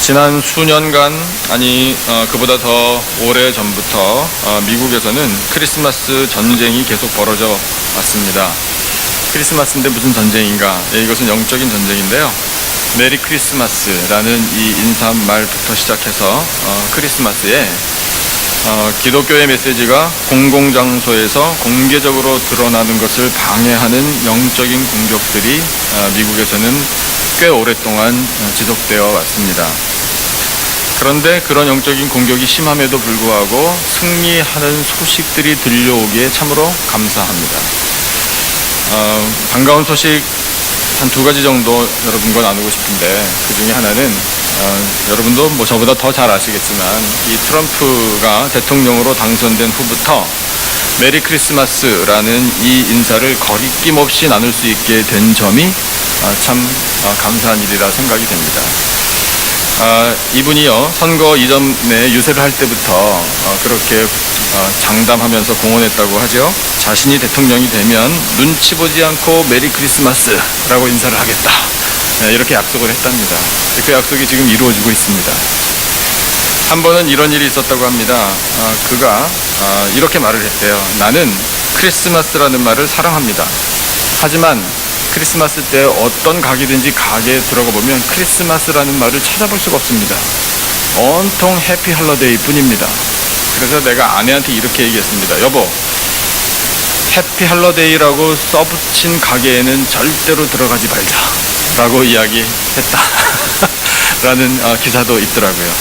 지난 수년간, 아니 그보다 더 오래 전부터 미국에서는 크리스마스 전쟁이 계속 벌어져 왔습니다. 크리스마스인데 무슨 전쟁인가? 이것은 영적인 전쟁인데요. 메리 크리스마스라는 이 인사말부터 시작해서 크리스마스에 기독교의 메시지가 공공장소에서 공개적으로 드러나는 것을 방해하는 영적인 공격들이 미국에서는 꽤 오랫동안 지속되어 왔습니다. 그런데 그런 영적인 공격이 심함에도 불구하고 승리하는 소식들이 들려오기에 참으로 감사합니다. 반가운 소식 한 두 가지 정도 여러분과 나누고 싶은데, 그 중에 하나는 여러분도 뭐 저보다 더 잘 아시겠지만 이 트럼프가 대통령으로 당선된 후부터 메리 크리스마스라는 이 인사를 거리낌 없이 나눌 수 있게 된 점이 참 감사한 일이라 생각이 됩니다. 이분이요, 선거 이전에 유세를 할 때부터 그렇게 장담하면서 공언했다고 하죠. 자신이 대통령이 되면 눈치 보지 않고 메리 크리스마스라고 인사를 하겠다, 이렇게 약속을 했답니다. 그 약속이 지금 이루어지고 있습니다. 한 번은 이런 일이 있었다고 합니다. 그가 이렇게 말을 했대요. 나는 크리스마스라는 말을 사랑합니다. 하지만 크리스마스 때 어떤 가게든지 가게에 들어가 보면 크리스마스라는 말을 찾아볼 수가 없습니다. 온통 해피 할러데이 뿐입니다. 그래서 내가 아내한테 이렇게 얘기했습니다. 여보, 해피 할러데이라고 써붙인 가게에는 절대로 들어가지 말자 라고 이야기했다 라는 기사도 있더라고요.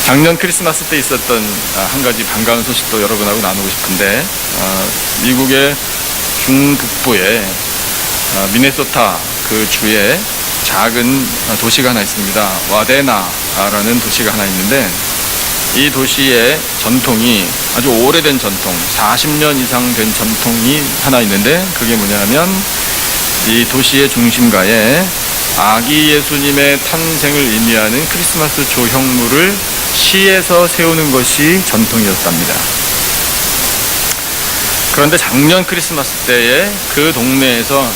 작년 크리스마스 때 있었던 한 가지 반가운 소식도 여러분하고 나누고 싶은데, 미국의 중북부에 미네소타 그 주에 작은 도시가 하나 있습니다. 와데나라는 도시가 하나 있는데, 이 도시의 전통이 아주 오래된 전통, 40년 이상 된 전통이 하나 있는데, 그게 뭐냐면 이 도시의 중심가에 아기 예수님의 탄생을 의미하는 크리스마스 조형물을 시에서 세우는 것이 전통이었답니다. 그런데 작년 크리스마스 때에 그 동네에서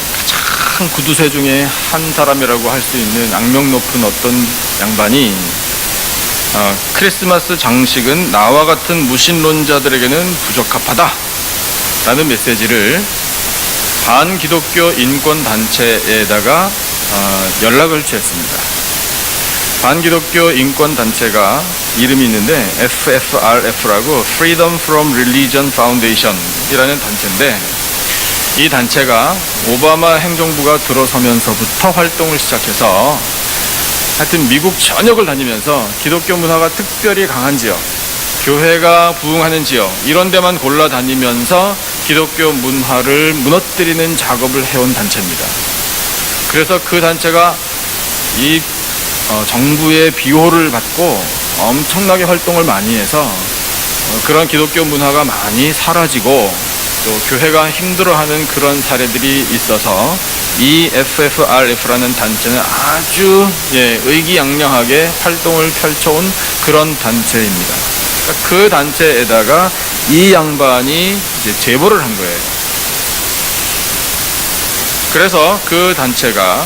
가장 구두쇠 중에 한 사람이라고 할 수 있는 악명 높은 어떤 양반이 크리스마스 장식은 나와 같은 무신론자들에게는 부적합하다 라는 메시지를 반기독교 인권단체에다가 연락을 취했습니다. 반기독교 인권단체가 이름이 있는데 FFRF라고 Freedom from Religion Foundation 이라는 단체인데, 이 단체가 오바마 행정부가 들어서면서부터 활동을 시작해서 하여튼 미국 전역을 다니면서 기독교 문화가 특별히 강한 지역, 교회가 부흥하는 지역, 이런 데만 골라 다니면서 기독교 문화를 무너뜨리는 작업을 해온 단체입니다. 그래서 그 단체가 이 정부의 비호를 받고 엄청나게 활동을 많이 해서 그런 기독교 문화가 많이 사라지고 또 교회가 힘들어하는 그런 사례들이 있어서 이 FFRF라는 단체는 아주 의기양양하게 활동을 펼쳐온 그런 단체입니다. 그러니까 그 단체에다가 이 양반이 이제 제보를 한 거예요. 그래서 그 단체가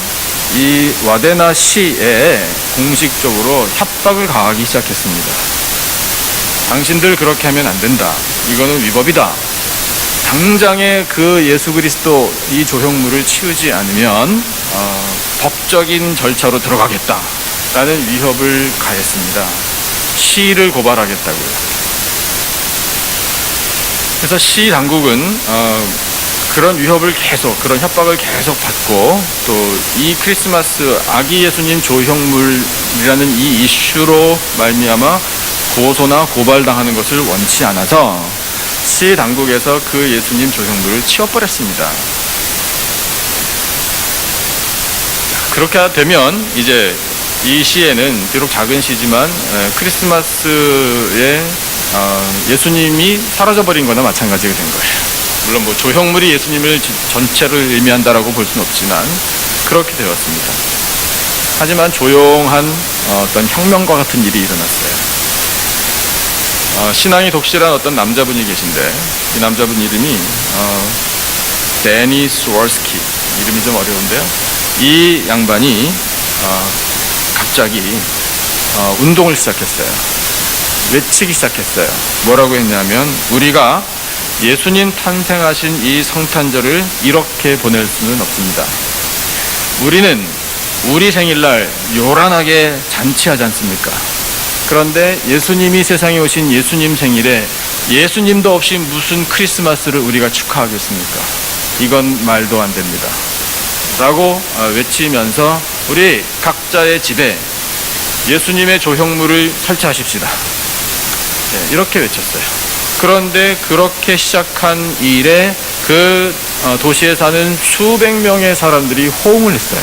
이 와데나 시에 공식적으로 협박을 가하기 시작했습니다. 당신들 그렇게 하면 안 된다. 이거는 위법이다. 당장에 그 예수 그리스도 이 조형물을 치우지 않으면 법적인 절차로 들어가겠다 라는 위협을 가했습니다. 시를 고발하겠다고요. 그래서 시 당국은 그런 위협을 계속, 그런 협박을 계속 받고, 또 이 크리스마스 아기 예수님 조형물이라는 이 이슈로 말미암아 고소나 고발당하는 것을 원치 않아서 시 당국에서 그 예수님 조형물을 치워버렸습니다. 그렇게 되면 이제 이 시에는 비록 작은 시지만 크리스마스에 예수님이 사라져버린 거나 마찬가지가 된 거예요. 물론 뭐 조형물이 예수님을 전체를 의미한다라고 볼 수는 없지만 그렇게 되었습니다. 하지만 조용한 어떤 혁명과 같은 일이 일어났어요. 신앙이 독실한 어떤 남자분이 계신데, 이 남자분 이름이 데니 스월스키, 이름이 좀 어려운데요. 이 양반이 갑자기 운동을 시작했어요. 외치기 시작했어요. 뭐라고 했냐면, 우리가 예수님 탄생하신 이 성탄절을 이렇게 보낼 수는 없습니다. 우리는 우리 생일날 요란하게 잔치하지 않습니까? 그런데 예수님이 세상에 오신 예수님 생일에 예수님도 없이 무슨 크리스마스를 우리가 축하하겠습니까? 이건 말도 안 됩니다. 라고 외치면서 우리 각자의 집에 예수님의 조형물을 설치하십시다. 이렇게 외쳤어요. 그런데 그렇게 시작한 일에 그 도시에 사는 수백 명의 사람들이 호응을 했어요.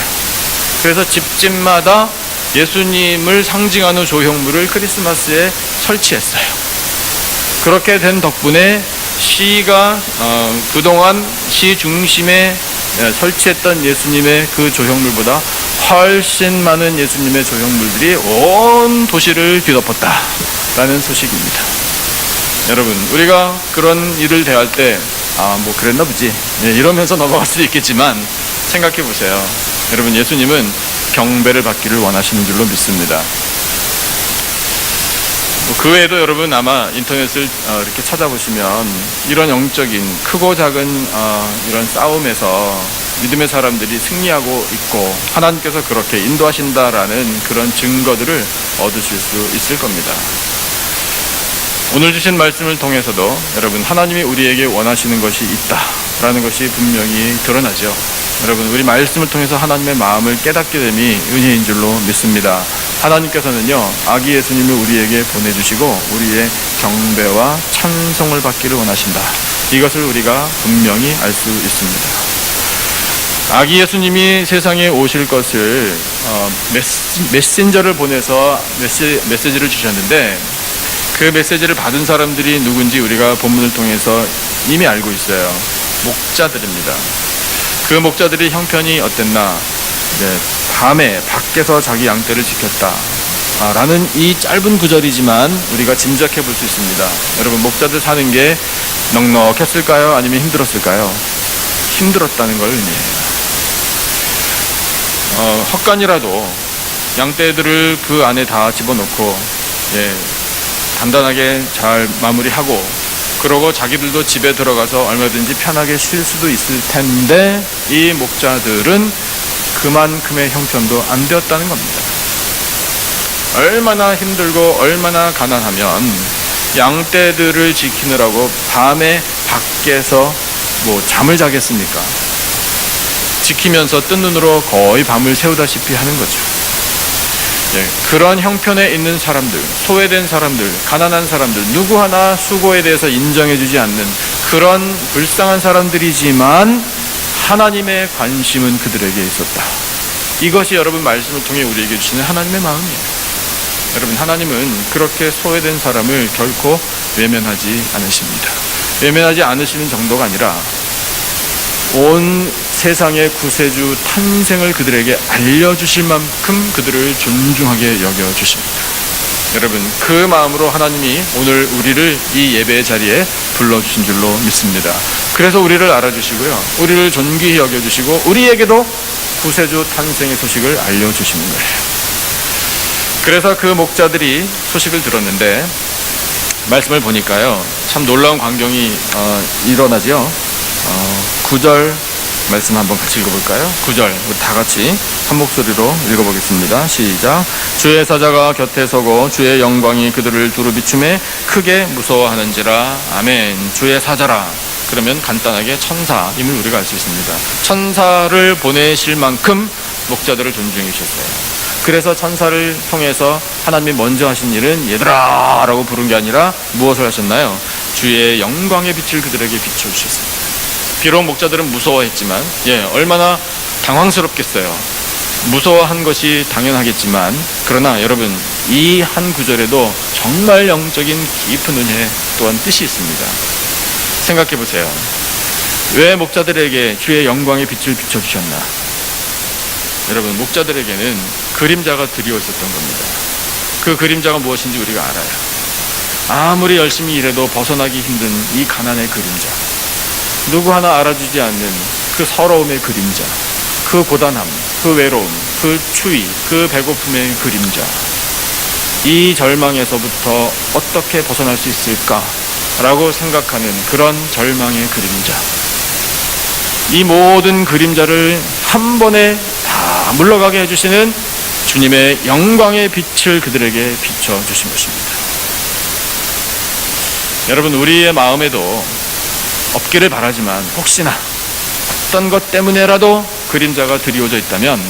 그래서 집집마다 예수님을 상징하는 조형물을 크리스마스에 설치했어요. 그렇게 된 덕분에 시가 그동안 시 중심에 설치했던 예수님의 그 조형물보다 훨씬 많은 예수님의 조형물들이 온 도시를 뒤덮었다라는 소식입니다. 여러분, 우리가 그런 일을 대할 때 뭐 그랬나 보지 이러면서 넘어갈 수도 있겠지만, 생각해 보세요. 여러분, 예수님은 경배를 받기를 원하시는 줄로 믿습니다. 그 외에도 여러분 아마 인터넷을 이렇게 찾아보시면 이런 영적인 크고 작은 이런 싸움에서 믿음의 사람들이 승리하고 있고 하나님께서 그렇게 인도하신다라는 그런 증거들을 얻으실 수 있을 겁니다. 오늘 주신 말씀을 통해서도 여러분, 하나님이 우리에게 원하시는 것이 있다라는 것이 분명히 드러나죠. 여러분, 우리 말씀을 통해서 하나님의 마음을 깨닫게 됨이 은혜인 줄로 믿습니다. 하나님께서는요, 아기 예수님을 우리에게 보내주시고 우리의 경배와 찬송을 받기를 원하신다. 이것을 우리가 분명히 알 수 있습니다. 아기 예수님이 세상에 오실 것을 메신저를 보내서 메시지를 주셨는데, 그 메시지를 받은 사람들이 누군지 우리가 본문을 통해서 이미 알고 있어요. 목자들입니다. 그 목자들이 형편이 어땠나? 밤에 밖에서 자기 양떼를 지켰다 라는 이 짧은 구절이지만 우리가 짐작해 볼 수 있습니다. 여러분, 목자들 사는 게 넉넉했을까요? 아니면 힘들었을까요? 힘들었다는 걸 의미해요. 헛간이라도 양떼들을 그 안에 다 집어넣고 단단하게 잘 마무리하고, 그러고 자기들도 집에 들어가서 얼마든지 편하게 쉴 수도 있을 텐데, 이 목자들은 그만큼의 형편도 안 되었다는 겁니다. 얼마나 힘들고 얼마나 가난하면 양떼들을 지키느라고 밤에 밖에서 잠을 자겠습니까? 지키면서 뜬 눈으로 거의 밤을 새우다시피 하는 거죠. 그런 형편에 있는 사람들, 소외된 사람들, 가난한 사람들, 누구 하나 수고에 대해서 인정해주지 않는 그런 불쌍한 사람들이지만 하나님의 관심은 그들에게 있었다. 이것이 여러분 말씀을 통해 우리에게 주시는 하나님의 마음이에요. 여러분, 하나님은 그렇게 소외된 사람을 결코 외면하지 않으십니다. 외면하지 않으시는 정도가 아니라 온 세상의 구세주 탄생을 그들에게 알려주실 만큼 그들을 존중하게 여겨주십니다. 여러분, 그 마음으로 하나님이 오늘 우리를 이 예배의 자리에 불러주신 줄로 믿습니다. 그래서 우리를 알아주시고요, 우리를 존귀히 여겨주시고 우리에게도 구세주 탄생의 소식을 알려주시는 거예요. 그래서 그 목자들이 소식을 들었는데 말씀을 보니까요, 참 놀라운 광경이 일어나죠. 9절 말씀 한번 같이 읽어볼까요? 9절 우리 다 같이 한 목소리로 읽어보겠습니다. 시작. 주의 사자가 곁에 서고 주의 영광이 그들을 두루 비춤에 크게 무서워하는지라. 아멘. 주의 사자라 그러면 간단하게 천사임을 우리가 알 수 있습니다. 천사를 보내실 만큼 목자들을 존중해 주셨어요. 그래서 천사를 통해서 하나님이 먼저 하신 일은 얘들아 라고 부른 게 아니라 무엇을 하셨나요? 주의 영광의 빛을 그들에게 비춰주셨습니다. 비록 목자들은 무서워했지만 얼마나 당황스럽겠어요. 무서워한 것이 당연하겠지만, 그러나 여러분, 이 한 구절에도 정말 영적인 깊은 은혜 또한 뜻이 있습니다. 생각해 보세요. 왜 목자들에게 주의 영광의 빛을 비춰주셨나? 여러분, 목자들에게는 그림자가 드리워 있었던 겁니다. 그 그림자가 무엇인지 우리가 알아요. 아무리 열심히 일해도 벗어나기 힘든 이 가난의 그림자, 누구 하나 알아주지 않는 그 서러움의 그림자, 그 고단함, 그 외로움, 그 추위, 그 배고픔의 그림자, 이 절망에서부터 어떻게 벗어날 수 있을까라고 생각하는 그런 절망의 그림자, 이 모든 그림자를 한 번에 다 물러가게 해주시는 주님의 영광의 빛을 그들에게 비춰주신 것입니다. 여러분, 우리의 마음에도 없기를 바라지만 혹시나 어떤 것 때문에라도 그림자가 드리워져 있다면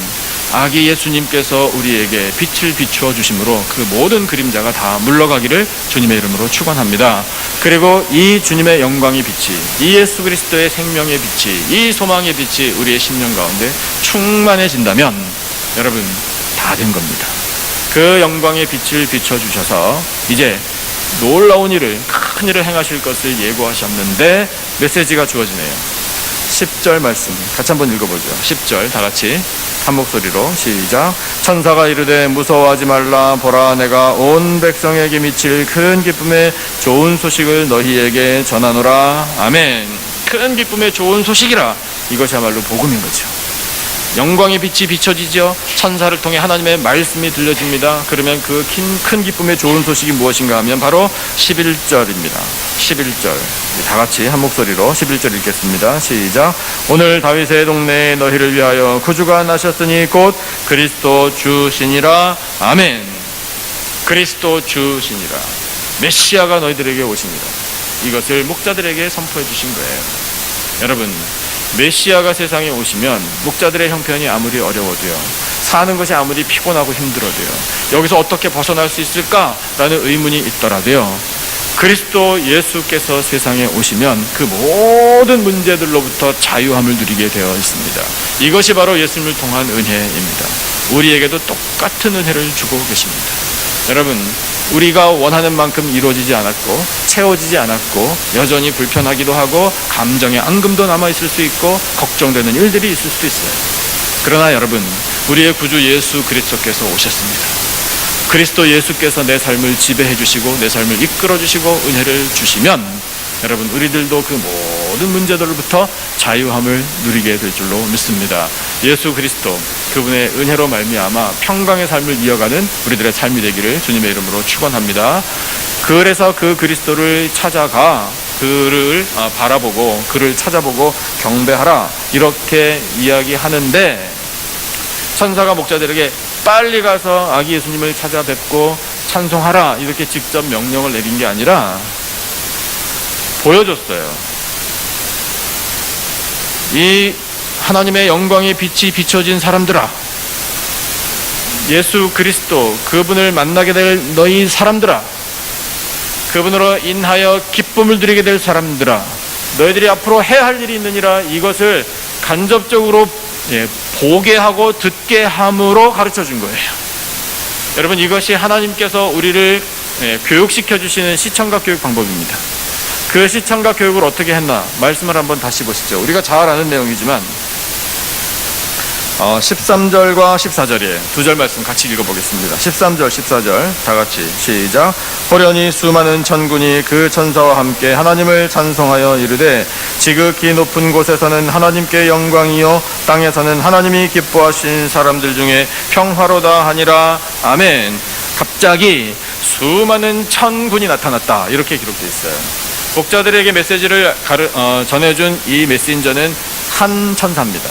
아기 예수님께서 우리에게 빛을 비추어 주심으로 그 모든 그림자가 다 물러가기를 주님의 이름으로 축원합니다. 그리고 이 주님의 영광의 빛이, 이 예수 그리스도의 생명의 빛이, 이 소망의 빛이 우리의 심령 가운데 충만해진다면 여러분, 다 된 겁니다. 그 영광의 빛을 비춰주셔서 이제 놀라운 일을, 큰 일을 행하실 것을 예고하셨는데 메시지가 주어지네요. 10절 말씀 같이 한번 읽어보죠. 10절 다 같이 한 목소리로 시작. 천사가 이르되 무서워하지 말라. 보라, 내가 온 백성에게 미칠 큰 기쁨의 좋은 소식을 너희에게 전하노라. 아멘. 큰 기쁨의 좋은 소식이라. 이것이야말로 복음인 거죠. 영광의 빛이 비춰지죠. 천사를 통해 하나님의 말씀이 들려집니다. 그러면 그 큰 기쁨의 좋은 소식이 무엇인가 하면 바로 11절입니다. 11절 다 같이 한 목소리로 11절 읽겠습니다. 시작. 오늘 다윗의 동네에 너희를 위하여 구주가 나셨으니 곧 그리스도 주시니라. 아멘. 그리스도 주시니라. 메시아가 너희들에게 오시니라. 이것을 목자들에게 선포해 주신 거예요. 여러분, 메시아가 세상에 오시면 목자들의 형편이 아무리 어려워도요, 사는 것이 아무리 피곤하고 힘들어도요, 여기서 어떻게 벗어날 수 있을까라는 의문이 있더라도요, 그리스도 예수께서 세상에 오시면 그 모든 문제들로부터 자유함을 누리게 되어 있습니다. 이것이 바로 예수님을 통한 은혜입니다. 우리에게도 똑같은 은혜를 주고 계십니다. 여러분, 우리가 원하는 만큼 이루어지지 않았고 채워지지 않았고 여전히 불편하기도 하고 감정의 앙금도 남아있을 수 있고 걱정되는 일들이 있을 수도 있어요. 그러나 여러분, 우리의 구주 예수 그리스도께서 오셨습니다. 그리스도 예수께서 내 삶을 지배해 주시고 내 삶을 이끌어 주시고 은혜를 주시면 여러분, 우리들도 그 모든 문제들로부터 자유함을 누리게 될 줄로 믿습니다. 예수 그리스도, 그분의 은혜로 말미암아 평강의 삶을 이어가는 우리들의 삶이 되기를 주님의 이름으로 축원합니다. 그래서 그 그리스도를 찾아가 그를 바라보고 그를 찾아보고 경배하라, 이렇게 이야기하는데, 천사가 목자들에게 빨리 가서 아기 예수님을 찾아뵙고 찬송하라, 이렇게 직접 명령을 내린 게 아니라 보여줬어요. 이 하나님의 영광의 빛이 비춰진 사람들아, 예수 그리스도, 그분을 만나게 될 너희 사람들아, 그분으로 인하여 기쁨을 누리게 될 사람들아, 너희들이 앞으로 해야 할 일이 있느니라. 이것을 간접적으로 보게 하고 듣게 함으로 가르쳐 준 거예요. 여러분, 이것이 하나님께서 우리를 교육시켜 주시는 시청각 교육 방법입니다. 그 시청각 교육을 어떻게 했나 말씀을 한번 다시 보시죠. 우리가 잘 아는 내용이지만 13절과 14절이에요. 두 절 말씀 같이 읽어보겠습니다. 13절, 14절 다 같이 시작. 호련히 수많은 천군이 그 천사와 함께 하나님을 찬송하여 이르되, 지극히 높은 곳에서는 하나님께 영광이요 땅에서는 하나님이 기뻐하신 사람들 중에 평화로다 하니라. 아멘. 갑자기 수많은 천군이 나타났다, 이렇게 기록되어 있어요. 목자들에게 메시지를 전해준 이 메신저는 한 천사입니다.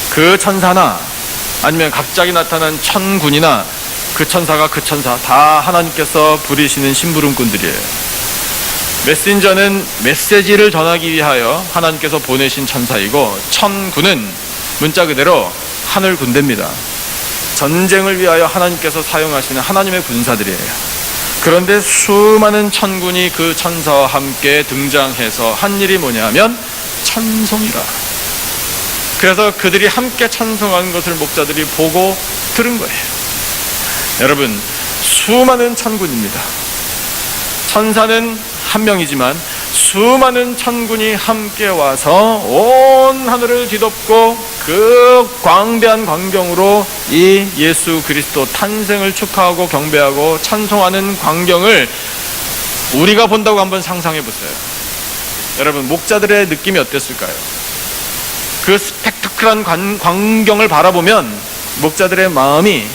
그 천사나 아니면 갑자기 나타난 천군이나 그 천사가 그 천사 다 하나님께서 부리시는 심부름꾼들이에요. 메신저는 메시지를 전하기 위하여 하나님께서 보내신 천사이고, 천군은 문자 그대로 하늘 군대입니다. 전쟁을 위하여 하나님께서 사용하시는 하나님의 군사들이에요. 그런데 수많은 천군이 그 천사와 함께 등장해서 한 일이 뭐냐면 찬송이라. 그래서 그들이 함께 찬송하는 것을 목자들이 보고 들은 거예요. 여러분, 수많은 천군입니다. 천사는 한 명이지만 수많은 천군이 함께 와서 온 하늘을 뒤덮고 그 광대한 광경으로 이 예수 그리스도 탄생을 축하하고 경배하고 찬송하는 광경을 우리가 본다고 한번 상상해 보세요. 여러분, 목자들의 느낌이 어땠을까요? 그 스펙타클한 광경을 바라보면 목자들의 마음이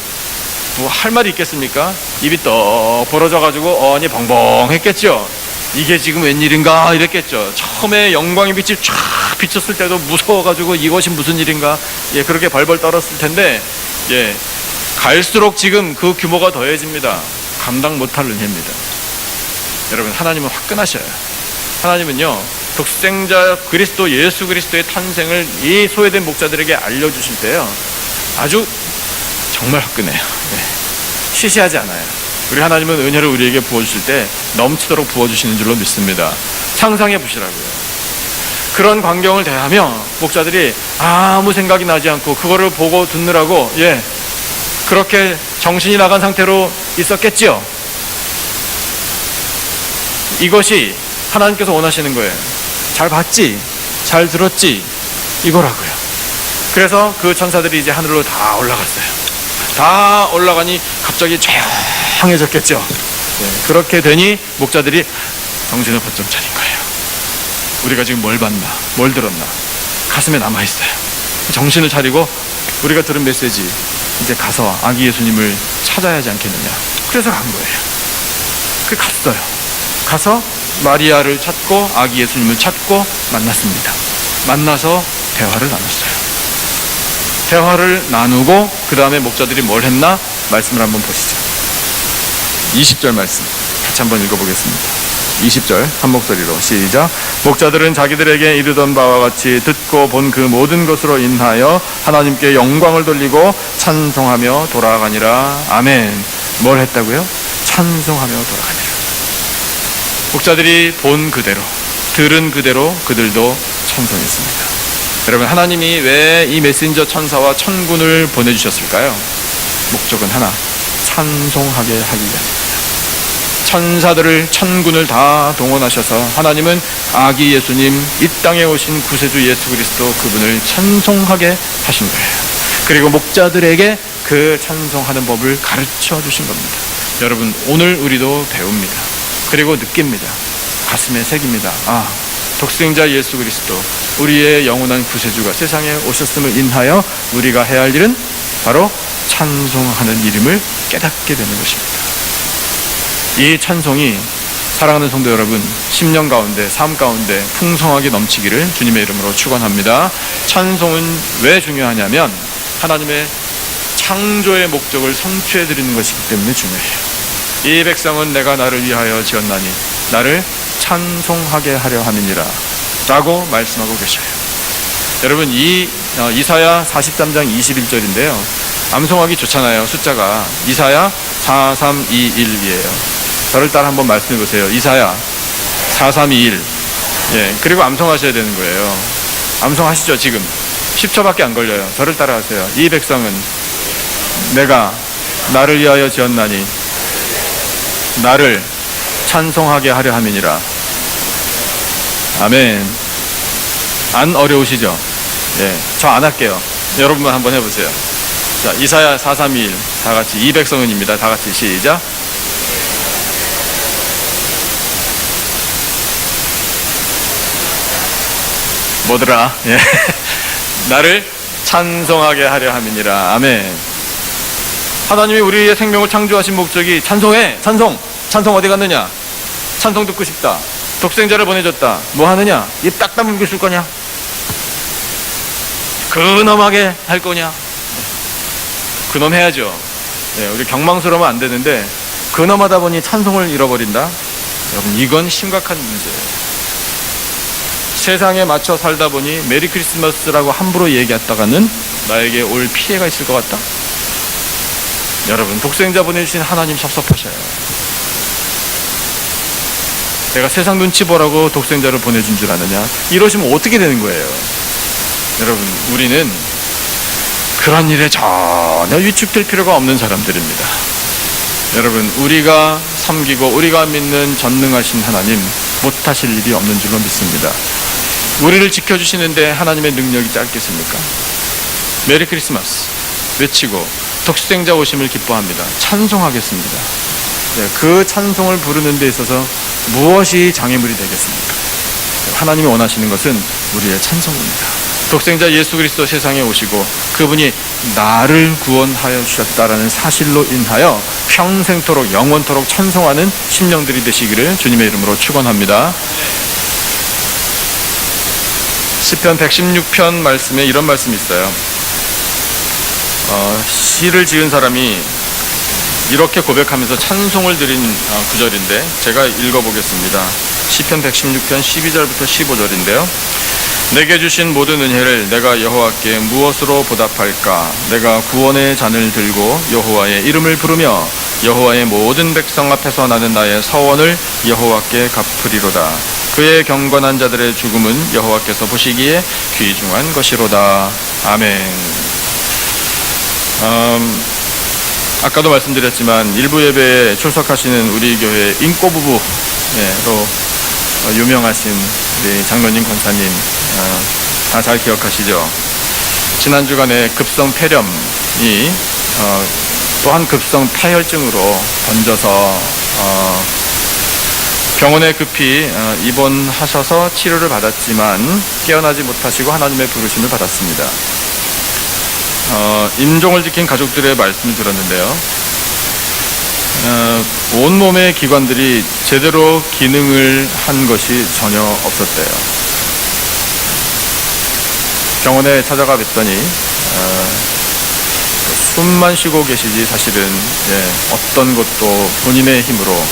뭐 할 말이 있겠습니까? 입이 떡 벌어져가지고 어니 벙벙했겠죠. 이게 지금 웬일인가 이랬겠죠. 처음에 영광의 빛이 쫙 비쳤을 때도 무서워가지고 이것이 무슨 일인가, 예, 그렇게 벌벌 떨었을 텐데, 예, 갈수록 지금 그 규모가 더해집니다. 감당 못할 은혜입니다. 여러분, 하나님은 화끈하셔요. 하나님은요, 독생자 그리스도 예수 그리스도의 탄생을 이 소외된 목자들에게 알려주실 때요, 아주 정말 화끈해요. 네. 시시하지 않아요. 우리 하나님은 은혜를 우리에게 부어주실 때 넘치도록 부어주시는 줄로 믿습니다. 상상해 보시라고요. 그런 광경을 대하며 목자들이 아무 생각이 나지 않고 그거를 보고 듣느라고, 예, 그렇게 정신이 나간 상태로 있었겠지요. 이것이 하나님께서 원하시는 거예요. 잘 봤지? 잘 들었지? 이거라고요. 그래서 그 천사들이 이제 하늘로 다 올라갔어요. 다 올라가니 갑자기 조용해졌겠죠. 네, 그렇게 되니 목자들이 정신을 번쩍 차린 거예요. 우리가 지금 뭘 봤나, 뭘 들었나, 가슴에 남아있어요. 정신을 차리고 우리가 들은 메시지, 이제 가서 아기 예수님을 찾아야 하지 않겠느냐. 그래서 간 거예요. 그 갔어요. 가서 마리아를 찾고 아기 예수님을 찾고 만났습니다. 만나서 대화를 나눴어요. 대화를 나누고 그 다음에 목자들이 뭘 했나? 말씀을 한번 보시죠. 20절 말씀 같이 한번 읽어보겠습니다. 20절 한 목소리로 시작. 목자들은 자기들에게 이르던 바와 같이 듣고 본 그 모든 것으로 인하여 하나님께 영광을 돌리고 찬송하며 돌아가니라. 아멘. 뭘 했다고요? 찬송하며 돌아가니라. 목자들이 본 그대로, 들은 그대로 그들도 찬송했습니다. 여러분, 하나님이 왜 이 메신저 천사와 천군을 보내주셨을까요? 목적은 하나, 찬송하게 하기 위함입니다. 천사들을, 천군을 다 동원하셔서 하나님은 아기 예수님, 이 땅에 오신 구세주 예수 그리스도 그분을 찬송하게 하신 거예요. 그리고 목자들에게 그 찬송하는 법을 가르쳐 주신 겁니다. 여러분, 오늘 우리도 배웁니다. 그리고 느낍니다. 가슴에 새깁니다. 아, 독생자 예수 그리스도, 우리의 영원한 구세주가 세상에 오셨음을 인하여 우리가 해야 할 일은 바로 찬송하는 일임을 깨닫게 되는 것입니다. 이 찬송이, 사랑하는 성도 여러분, 심령 가운데, 삶 가운데 풍성하게 넘치기를 주님의 이름으로 축원합니다. 찬송은 왜 중요하냐면 하나님의 창조의 목적을 성취해 드리는 것이기 때문에 중요해요. 이 백성은 내가 나를 위하여 지었나니 나를 찬송하게 하려 함이니라 라고 말씀하고 계셔요. 여러분, 이 이사야 43장 21절인데요 암송하기 좋잖아요. 숫자가 이사야 4321이에요 저를 따라 한번 말씀해 보세요. 이사야 4321. 예, 그리고 암송하셔야 되는 거예요. 암송하시죠. 지금 10초밖에 안 걸려요. 저를 따라 하세요. 이 백성은 내가 나를 위하여 지었나니 나를 찬송하게 하려 함이니라. 아멘. 안 어려우시죠? 예, 저 안 할게요. 여러분만 한번 해보세요. 자, 이사야 4321 다 같이, 이 백성은입니다. 다 같이 시작. 뭐더라? 예. 나를 찬송하게 하려 함이니라. 아멘. 하나님이 우리의 생명을 창조하신 목적이 찬송해. 찬송 어디 갔느냐? 찬송 듣고 싶다. 독생자를 보내줬다. 뭐 하느냐? 입 딱 다물고 있을 거냐? 근엄하게 할 거냐? 근엄해야죠. 네, 우리 경망스러우면 안 되는데 근엄하다 보니 찬송을 잃어버린다? 여러분, 이건 심각한 문제예요. 세상에 맞춰 살다 보니 메리 크리스마스라고 함부로 얘기했다가는 나에게 올 피해가 있을 것 같다? 여러분, 독생자 보내주신 하나님 섭섭하셔요. 내가 세상 눈치 보라고 독생자를 보내준 줄 아느냐? 이러시면 어떻게 되는 거예요? 여러분, 우리는 그런 일에 전혀 위축될 필요가 없는 사람들입니다. 여러분, 우리가 섬기고 우리가 믿는 전능하신 하나님 못하실 일이 없는 줄로 믿습니다. 우리를 지켜주시는데 하나님의 능력이 짧겠습니까? 메리 크리스마스 외치고 독생자 오심을 기뻐합니다. 찬송하겠습니다. 네, 그 찬송을 부르는 데 있어서 무엇이 장애물이 되겠습니까? 하나님이 원하시는 것은 우리의 찬송입니다. 독생자 예수 그리스도 세상에 오시고 그분이 나를 구원하여 주셨다라는 사실로 인하여 평생토록 영원토록 찬송하는 심령들이 되시기를 주님의 이름으로 축원합니다. 시편 116편 말씀에 이런 말씀이 있어요. 시를 지은 사람이 이렇게 고백하면서 찬송을 드린 구절인데 제가 읽어보겠습니다. 시편 116편 12절부터 15절인데요. 내게 주신 모든 은혜를 내가 여호와께 무엇으로 보답할까? 내가 구원의 잔을 들고 여호와의 이름을 부르며 여호와의 모든 백성 앞에서 나는 나의 서원을 여호와께 갚으리로다. 그의 경건한 자들의 죽음은 여호와께서 보시기에 귀중한 것이로다. 아멘. 아까도 말씀드렸지만 일부 예배에 출석하시는 우리 교회 인꼬부부로 유명하신 우리 장로님 권사님 다 잘 기억하시죠? 지난 주간에 급성 폐렴이 또한 급성 폐혈증으로 번져서 병원에 급히 입원하셔서 치료를 받았지만 깨어나지 못하시고 하나님의 부르심을 받았습니다. 임종을 지킨 가족들의 말씀을 들었는데요. 온몸의 기관들이 제대로 기능을 한 것이 전혀 없었대요. 병원에 찾아가 뵀더니 숨만 쉬고 계시지 사실은 어떤 것도 본인의 힘으로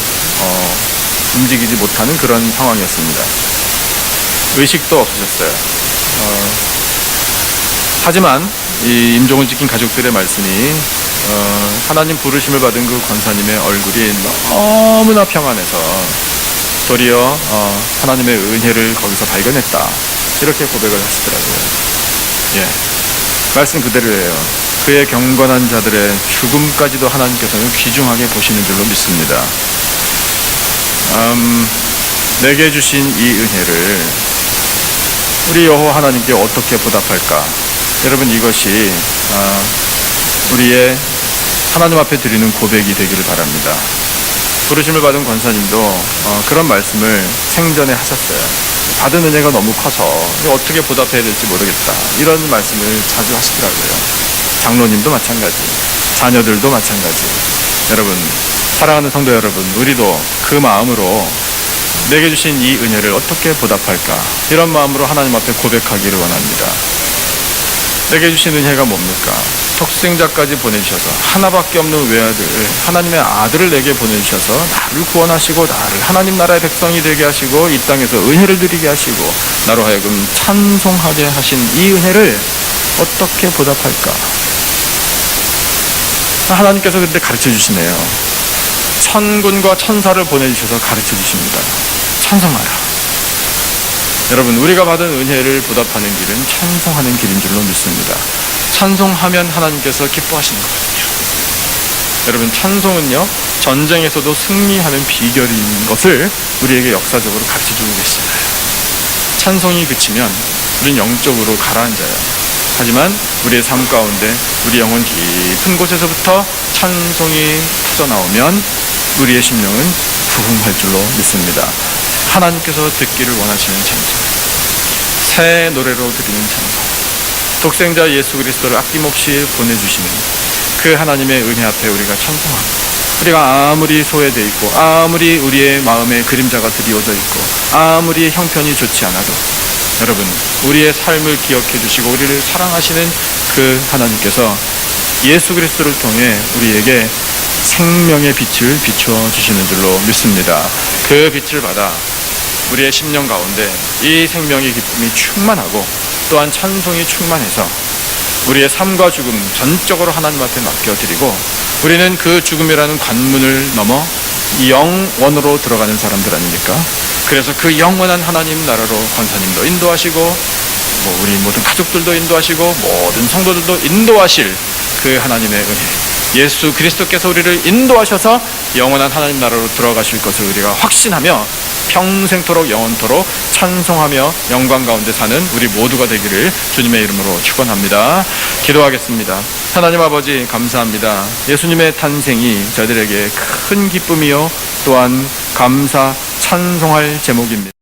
움직이지 못하는 그런 상황이었습니다. 의식도 없으셨어요. 하지만 이 임종을 지킨 가족들의 말씀이 하나님 부르심을 받은 그 권사님의 얼굴이 너무나 평안해서 도리어 하나님의 은혜를 거기서 발견했다, 이렇게 고백을 하시더라고요. 말씀 그대로예요. 그의 경건한 자들의 죽음까지도 하나님께서는 귀중하게 보시는 줄로 믿습니다. 내게 주신 이 은혜를 우리 여호와 하나님께 어떻게 보답할까? 여러분, 이것이 우리의 하나님 앞에 드리는 고백이 되기를 바랍니다. 부르심을 받은 권사님도 그런 말씀을 생전에 하셨어요. 받은 은혜가 너무 커서 어떻게 보답해야 될지 모르겠다, 이런 말씀을 자주 하시더라고요. 장로님도 마찬가지, 자녀들도 마찬가지. 여러분, 사랑하는 성도 여러분, 우리도 그 마음으로 내게 주신 이 은혜를 어떻게 보답할까, 이런 마음으로 하나님 앞에 고백하기를 원합니다. 내게 주신 은혜가 뭡니까? 독생자까지 보내주셔서 하나밖에 없는 외아들, 하나님의 아들을 내게 보내주셔서 나를 구원하시고 나를 하나님 나라의 백성이 되게 하시고 이 땅에서 은혜를 누리게 하시고 나로 하여금 찬송하게 하신 이 은혜를 어떻게 보답할까? 하나님께서 그런데 가르쳐 주시네요. 천군과 천사를 보내주셔서 가르쳐 주십니다. 찬송하라. 여러분, 우리가 받은 은혜를 보답하는 길은 찬송하는 길인 줄로 믿습니다. 찬송하면 하나님께서 기뻐하시는 거거든요. 여러분, 찬송은요, 전쟁에서도 승리하는 비결인 것을 우리에게 역사적으로 가르쳐주고 계시잖아요. 찬송이 그치면 우리는 영적으로 가라앉아요. 하지만 우리의 삶 가운데 우리 영혼 깊은 곳에서부터 찬송이 터져나오면 우리의 심령은 부흥할 줄로 믿습니다. 하나님께서 듣기를 원하시는 찬송, 새 노래로 드리는 찬송, 독생자 예수 그리스도를 아낌없이 보내주시는 그 하나님의 은혜 앞에 우리가 찬송합니다. 우리가 아무리 소외되어 있고 아무리 우리의 마음에 그림자가 드리워져 있고 아무리 형편이 좋지 않아도 여러분, 우리의 삶을 기억해 주시고 우리를 사랑하시는 그 하나님께서 예수 그리스도를 통해 우리에게 생명의 빛을 비추어 주시는 줄로 믿습니다. 그 빛을 받아 우리의 심령 가운데 이 생명의 기쁨이 충만하고 또한 찬송이 충만해서 우리의 삶과 죽음 전적으로 하나님 앞에 맡겨드리고 우리는 그 죽음이라는 관문을 넘어 영원으로 들어가는 사람들 아닙니까? 그래서 그 영원한 하나님 나라로 권사님도 인도하시고 우리 모든 가족들도 인도하시고 모든 성도들도 인도하실 그 하나님의 은혜, 예수 그리스도께서 우리를 인도하셔서 영원한 하나님 나라로 들어가실 것을 우리가 확신하며 평생토록 영원토록 찬송하며 영광 가운데 사는 우리 모두가 되기를 주님의 이름으로 축원합니다. 기도하겠습니다. 하나님 아버지, 감사합니다. 예수님의 탄생이 저희들에게 큰 기쁨이요 또한 감사 찬송할 제목입니다.